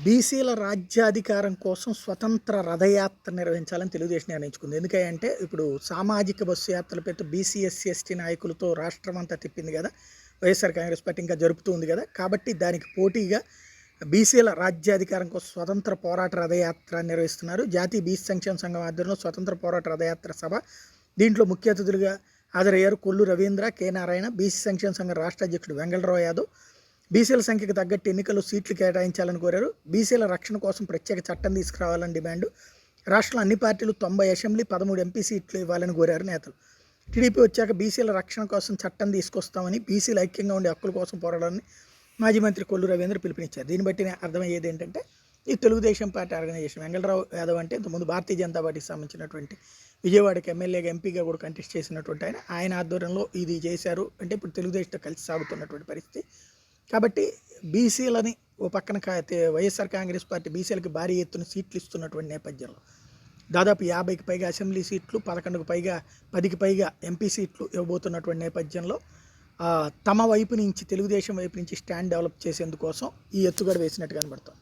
బీసీల రాజ్యాధికారం కోసం స్వతంత్ర రథయాత్ర నిర్వహించాలని తెలుగుదేశం నిర్ణయించుకుంది. ఎందుకంటే ఇప్పుడు సామాజిక బస్సు యాత్రల పేరుతో బీసీ ఎస్సీ ఎస్టీ నాయకులతో రాష్ట్రం అంతా తిప్పింది కదా, వైఎస్ఆర్ కాంగ్రెస్ పార్టీ ఇంకా జరుపుతుంది కదా. కాబట్టి దానికి పోటీగా బీసీల రాజ్యాధికారం కోసం స్వతంత్ర పోరాట రథయాత్ర నిర్వహిస్తున్నారు. జాతీయ బీసీ సంక్షేమ సంఘం ఆధ్వర్యంలో స్వతంత్ర పోరాట రథయాత్ర సభ. దీంట్లో ముఖ్య అతిథులుగా హాజరయ్యారు కొల్లు రవీంద్ర, కె నారాయణ, బీసీ సంక్షేమ సంఘం రాష్ట్ర అధ్యక్షుడు వెంగళరావు యాదవ్. బీసీల సంఖ్యకు తగ్గట్టు ఎన్నికల్లో సీట్లు కేటాయించాలని కోరారు. బీసీల రక్షణ కోసం ప్రత్యేక చట్టం తీసుకురావాలని డిమాండు. రాష్ట్రంలో అన్ని పార్టీలు 90 అసెంబ్లీ 13 ఎంపీ సీట్లు ఇవ్వాలని కోరారు నేతలు. టీడీపీ వచ్చాక బీసీల రక్షణ కోసం చట్టం తీసుకొస్తామని, బీసీలు ఐక్యంగా ఉండే హక్కుల కోసం పోరాడాలని మాజీ మంత్రి కొల్లు రవీంద్ర పిలుపునిచ్చారు. దీన్ని బట్టి అర్థమయ్యేది ఏంటంటే ఈ తెలుగుదేశం పార్టీ ఆర్గనైజేషన్ వెంగళరావు యాదవ్ అంటే ఇంతకుముందు భారతీయ జనతా పార్టీకి సంబంధించినటువంటి విజయవాడకి ఎమ్మెల్యేగా ఎంపీగా కూడా కంటెస్ట్ చేసినటువంటి ఆయన ఆధ్వర్యంలో ఇది చేశారు. అంటే ఇప్పుడు తెలుగుదేశంతో కలిసి సాగుతున్నటువంటి పరిస్థితి. కాబట్టి బీసీలని ఓ పక్కన వైఎస్ఆర్ కాంగ్రెస్ పార్టీ బీసీలకి భారీ ఎత్తున సీట్లు ఇస్తున్నటువంటి నేపథ్యంలో దాదాపు 50కి పైగా అసెంబ్లీ సీట్లు, 10కి పైగా ఎంపీ సీట్లు ఇవ్వబోతున్నటువంటి నేపథ్యంలో తమ వైపు నుంచి తెలుగుదేశం వైపు నుంచి స్టాండ్ డెవలప్ చేసేందుకోసం ఈ ఎత్తుగడ వేసినట్టు కనబడుతుంది.